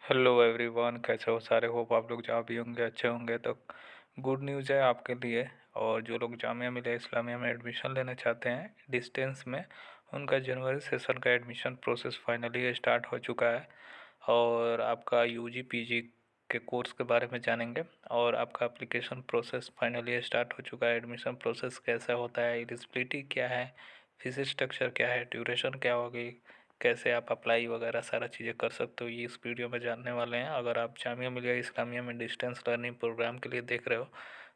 Hello everyone, कैसे हो सारे। होप आप लोग जहाँ भी होंगे अच्छे होंगे। तो गुड न्यूज़ है आपके लिए। और जो लोग जामिया मिलिया इस्लामिया में एडमिशन लेना चाहते हैं डिस्टेंस में, उनका जनवरी सेशन का एडमिशन प्रोसेस फाइनली स्टार्ट हो चुका है। और आपका यूजी पीजी के कोर्स के बारे में जानेंगे। और आपका एप्लीकेशन प्रोसेस फाइनली स्टार्ट हो चुका है। एडमिशन प्रोसेस कैसा होता है, एलिजिबिलिटी क्या है, फीस स्ट्रक्चर क्या है, ड्यूरेशन क्या होगी, कैसे आप अप्लाई वगैरह सारा चीज़ें कर सकते हो, ये इस वीडियो में जानने वाले हैं। अगर आप जामिया मिलिया इस्लामिया में डिस्टेंस लर्निंग प्रोग्राम के लिए देख रहे हो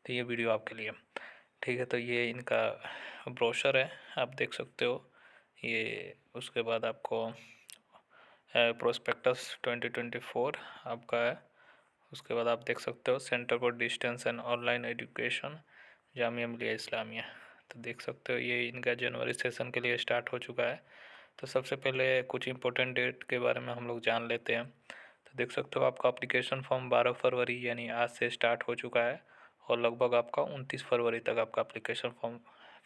तो ये वीडियो आपके लिए। ठीक है, तो ये इनका ब्रोशर है, आप देख सकते हो ये। उसके बाद आपको प्रोस्पेक्टस 2024 आपका है। उसके बाद आप देख सकते हो centre for distance and online education Jamia Millia Islamia. तो देख सकते हो ये इनका जनवरी सेशन के लिए स्टार्ट हो चुका है। तो सबसे पहले कुछ इंपॉर्टेंट डेट के बारे में हम लोग जान लेते हैं। तो देख सकते हो आपका एप्लीकेशन फॉर्म 12 फरवरी यानी आज से स्टार्ट हो चुका है। और लगभग आपका 29 फरवरी तक आपका एप्लीकेशन फॉर्म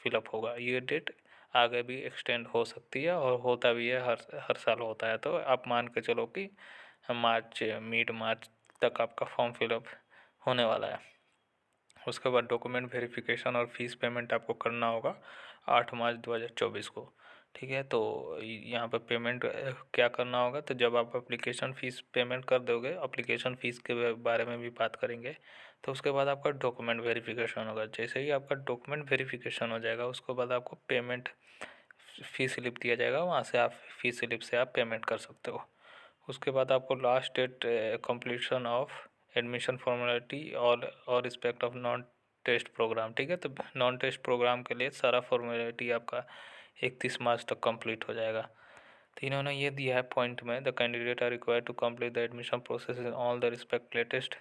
फिलअप होगा। ये डेट आगे भी एक्सटेंड हो सकती है और होता भी है, हर हर साल होता है। तो आप मान के चलो कि मार्च, मिड मार्च तक आपका फॉर्म फिलअप होने वाला है। उसके बाद डॉक्यूमेंट वेरिफिकेशन और फीस पेमेंट आपको करना होगा 8 मार्च 2024 को। ठीक है, तो यहाँ पर पेमेंट क्या करना होगा। तो जब आप एप्लीकेशन फ़ीस पेमेंट कर दोगे, एप्लीकेशन फ़ीस के बारे में भी बात करेंगे। तो उसके बाद आपका डॉक्यूमेंट वेरिफिकेशन होगा। जैसे ही आपका डॉक्यूमेंट वेरिफिकेशन हो जाएगा, उसके बाद आपको पेमेंट फ़ी स्लिप दिया जाएगा। वहाँ से आप फ़ी स्लिप से आप पेमेंट कर सकते हो। उसके बाद आपको last date completion of admission formality और respect of non test program. ठीक है, तो नॉन टेस्ट प्रोग्राम के लिए सारा फॉर्मेलिटी आपका 31 मार्च तक कंप्लीट हो जाएगा। तो इन्होंने ये दिया है पॉइंट में, the candidate are required to complete the admission process in all the respect latest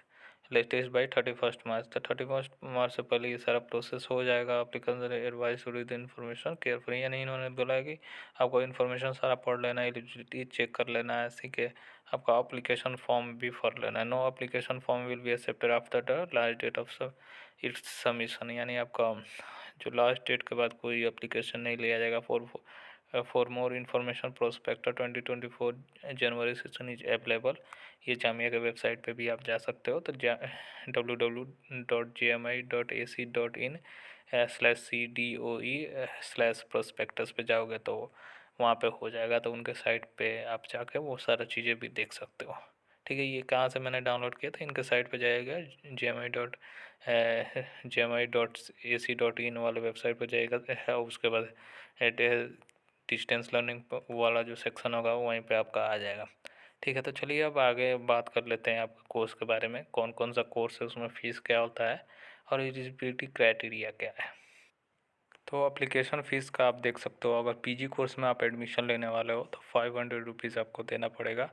by 31 March. तो 31 मार्च से पहले ये सारा प्रोसेस हो जाएगा। Applicant advice with information carefully, यानी इन्होंने बोला है कि आपको इन्फॉर्मेशन सारा पढ़ लेना है, एलिजिबिलिटी चेक कर लेना है, ऐसे के आपका एप्लीकेशन फॉर्म भी भर लेना है। No application form will be accepted after the last date of its submission, यानी आपका जो लास्ट डेट के बाद कोई एप्लीकेशन नहीं लिया जाएगा। For more information prospector 2024 January session is available. ये जामिया के वेबसाइट पे भी आप जा सकते हो। तो www.jmi.ac.in/CDOE/prospectus पे जाओगे तो वहाँ पे हो जाएगा। तो उनके साइट पे आप जाके वो सारा चीज़ें भी देख सकते हो। ठीक है, ये कहाँ से मैंने डाउनलोड किया था, इनके साइट पे जाएगा, gmi.ac.in वाले वेबसाइट पर जाएगा। उसके बाद डिस्टेंस लर्निंग वाला जो सेक्शन होगा वहीं पे आपका आ जाएगा। ठीक है, तो चलिए अब आगे बात कर लेते हैं आपका कोर्स के बारे में, कौन कौन सा कोर्स है, उसमें फ़ीस क्या होता है और एलिजिबिलिटी क्राइटेरिया क्या है। तो एप्लीकेशन फ़ीस का आप देख सकते हो, अगर पीजी कोर्स में आप एडमिशन लेने वाले हो तो 500 रुपीज़ आपको देना पड़ेगा।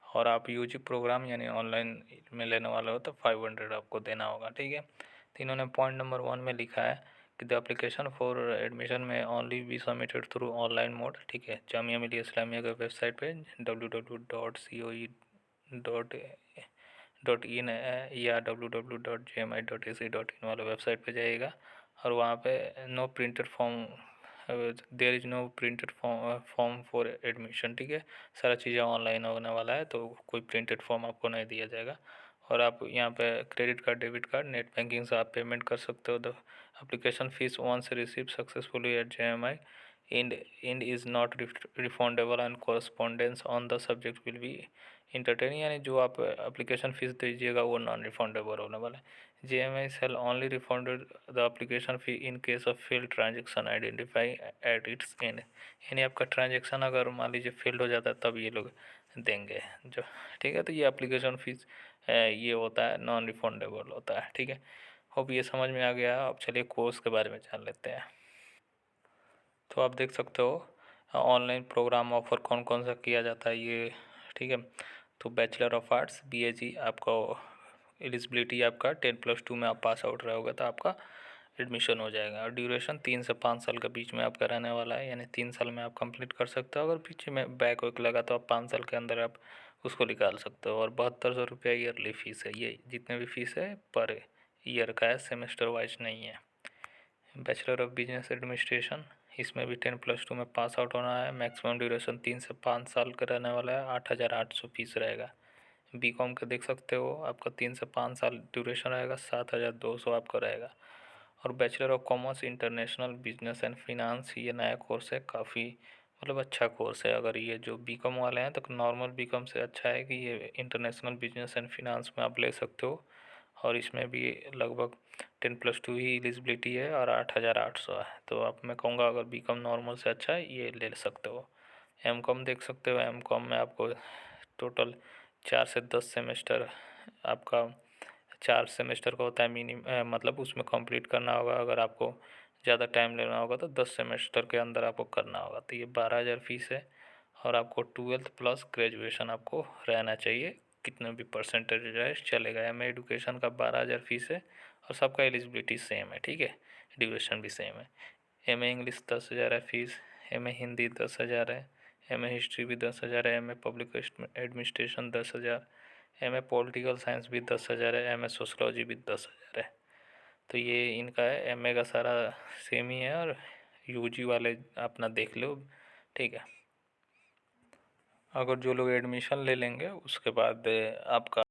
और आप यूजी प्रोग्राम यानी ऑनलाइन में लेने वाले हो तो 500 आपको देना होगा। ठीक है, तो इन्होंने पॉइंट नंबर 1 में लिखा है कि द एप्लीकेशन फॉर एडमिशन में only be submitted through online mode. ठीक है, जामिया मिलिया इस्लामिया के वेबसाइट पे www.coe.in या www.jmi.ac.in वाले वेबसाइट पे जाइएगा। और वहाँ पे no printed form, there is no printed form for admission. ठीक है, सारा चीज़ें ऑनलाइन होने वाला है, तो कोई प्रिंटेड फॉर्म आपको नहीं दिया जाएगा। और आप यहाँ पे credit card, debit card, net banking से आप पेमेंट कर सकते हो। The application fee once receive successfully at JMI end is not refundable and correspondence on the subject will be entertain, यानी जो आप एप्लीकेशन फ़ीस दीजिएगा वो नॉन रिफंडेबल होने वाला है। JMI shall only refund the application fee in case of failed transaction identify at its end, यानी आपका ट्रांजेक्शन अगर मान लीजिए फेल्ड हो जाता है तब ये लोग देंगे जो। ठीक है, तो ये एप्लीकेशन फ़ीस ये होता है, नॉन रिफंडेबल होता है। ठीक है, होप ये समझ में आ गया। अब चलिए कोर्स के बारे में जान लेते हैं। तो आप देख सकते हो ऑनलाइन प्रोग्राम ऑफ़र कौन कौन सा किया जाता है ये। ठीक है, तो बैचलर ऑफ आर्ट्स BAG आपको एलिजिबिलिटी आपका 10+2 में आप पास आउट रहोगे तो आपका एडमिशन हो जाएगा। और ड्यूरेशन 3 से 5 साल के बीच में आपका रहने वाला है, यानी 3 साल में आप कंप्लीट कर सकते हो। अगर पीछे में बैक वैक लगा तो आप 5 साल के अंदर आप उसको निकाल सकते हो। और 7200 रुपया ईयरली फ़ीस है। ये जितने भी फ़ीस है पर ईयर का है, सेमेस्टर वाइज नहीं है। बैचलर ऑफ बिजनेस एडमिनिस्ट्रेशन, इसमें भी 10+2 में पास आउट होना है। मैक्सिमम ड्यूरेशन 3 से 5 साल का रहने वाला है। 8800 फीस रहेगा। बीकॉम का देख सकते हो आपका 3 से 5 साल ड्यूरेशन रहेगा, 7,200 आपका रहेगा। और bachelor of commerce international business and finance, ये नया कोर्स है, काफ़ी मतलब अच्छा कोर्स है। अगर ये जो बीकॉम वाले हैं तो नॉर्मल बीकॉम से अच्छा है कि ये इंटरनेशनल बिजनेस एंड फिनांस में आप ले सकते हो। और इसमें भी लगभग 10+2 ही एलिजिबिलिटी है और 8,800 है। तो अब मैं कहूँगा अगर बीकॉम नॉर्मल से अच्छा है ये ले सकते हो। एम कॉम देख सकते हो, एम कॉम में आपको टोटल 4 से 10 सेमेस्टर आपका 4 सेमेस्टर का होता है मतलब उसमें कंप्लीट करना होगा। अगर आपको ज़्यादा टाइम लेना होगा तो 10 सेमेस्टर के अंदर आपको करना होगा। तो ये 12,000 फीस है और आपको 12th प्लस ग्रेजुएशन आपको रहना चाहिए, कितने भी परसेंटेज रहे चलेगा। एम एडुकेशन का 12,000 फीस है और सबका एलिजिबिलिटी सेम है, ठीक है, ड्यूरेशन भी सेम है। एम ए इंग्लिश 10,000 है फीस, एम ए हिंदी 10,000 है, एम ए हिस्ट्री भी 10,000 है, M A public administration 10,000, M A political science भी 10,000 है, एम ए सोशलॉजी भी 10,000 है। तो ये इनका है, एम ए का सारा सेम ही है। और यूजी वाले अपना देख लो, ठीक है। अगर जो लोग एडमिशन ले लेंगे उसके बाद आपका,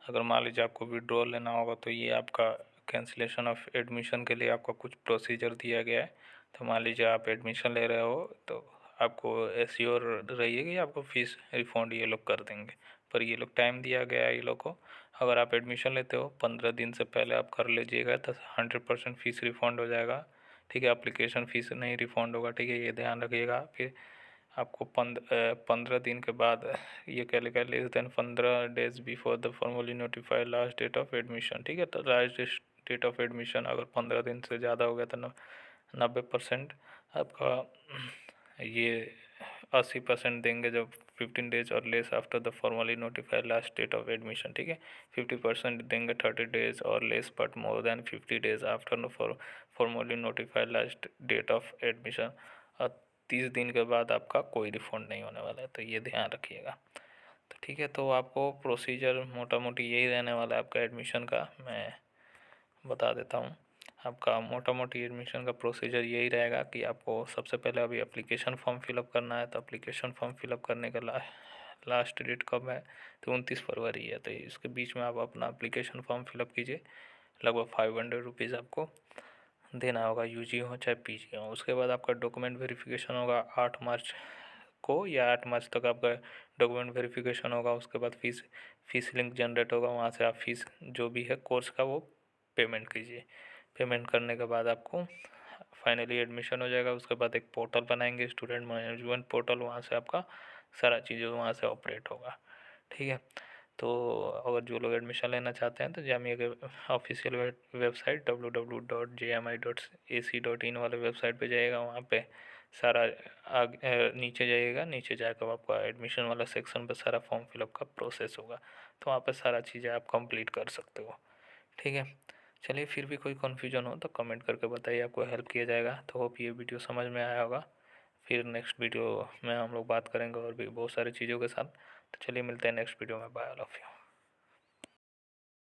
अगर मान लीजिए आपको विड्रॉल लेना होगा तो ये आपका कैंसिलेशन ऑफ एडमिशन के लिए आपका कुछ प्रोसीजर दिया गया है। तो मान लीजिए आप एडमिशन ले रहे हो तो आपको एश्योर रहिए कि आपको फ़ीस रिफ़ंड ये लोग कर देंगे। पर ये लोग टाइम दिया गया है ये लोग को, अगर आप एडमिशन लेते हो 15 दिन से पहले आप कर लीजिएगा तो 100% फ़ीस रिफ़ंड हो जाएगा, ठीक है। एप्लीकेशन फ़ीस नहीं रिफ़ंड होगा, ठीक है, ये ध्यान रखिएगा। फिर आपको 15 दिन के बाद ये क्या लिखा है, less than 15 days before the formally notified last date of admission, ठीक है। तो लास्ट डेट ऑफ एडमिशन अगर 15 दिन से ज़्यादा हो गया तो 90% आपका ये 80% देंगे जब 15 डेज और less after the formally notified last date of admission, ठीक है। 50% देंगे 30 डेज और less but more than 50 days after formally notified last date of admission. और 30 दिन के बाद आपका कोई रिफंड नहीं होने वाला है, तो ये ध्यान रखिएगा। तो ठीक है, तो आपको प्रोसीजर मोटा मोटी यही रहने वाला है आपका एडमिशन का, मैं बता देता हूँ। आपका मोटा मोटी एडमिशन का प्रोसीजर यही रहेगा कि आपको सबसे पहले अभी एप्लीकेशन फॉर्म फिलअप करना है। तो एप्लीकेशन फॉर्म फिलअप करने का लास्ट डेट कब है, तो 29 फरवरी है। तो इसके बीच में आप अपना एप्लीकेशन फॉर्म फिलअप कीजिए। लगभग 500 रुपीज़ आपको देना होगा, यूजी हो चाहे पीजी हो। उसके बाद आपका डॉक्यूमेंट वेरिफिकेशन होगा 8 मार्च को, या 8 मार्च तक आपका डॉक्यूमेंट वेरिफिकेशन होगा। उसके बाद फीस लिंक जनरेट होगा, वहाँ से आप फीस जो भी है कोर्स का वो पेमेंट कीजिए। पेमेंट करने के बाद आपको फाइनली एडमिशन हो जाएगा। उसके बाद एक पोर्टल बनाएंगे, स्टूडेंट मैनेजमेंट पोर्टल, वहाँ से आपका सारा चीज़ें वहाँ से ऑपरेट होगा, ठीक है। तो अगर जो लोग एडमिशन लेना चाहते हैं तो जामिया के ऑफिशियल वेबसाइट www.jmi.ac.in वाले वेबसाइट पे जाइएगा। वहाँ पे सारा नीचे जाइएगा, नीचे जाकर आपका एडमिशन वाला सेक्शन पे सारा फॉर्म फिलअप का प्रोसेस होगा। तो वहाँ पे सारा चीज़ें आप कंप्लीट कर सकते हो, ठीक है। चलिए, फिर भी कोई कन्फ्यूजन हो तो कमेंट करके बताइए, आपको हेल्प किया जाएगा। तो होप ये वीडियो समझ में आया होगा। फिर नेक्स्ट वीडियो में हम लोग बात करेंगे और भी बहुत सारी चीज़ों के साथ। तो चलिए मिलते हैं नेक्स्ट वीडियो में। Bye all of you.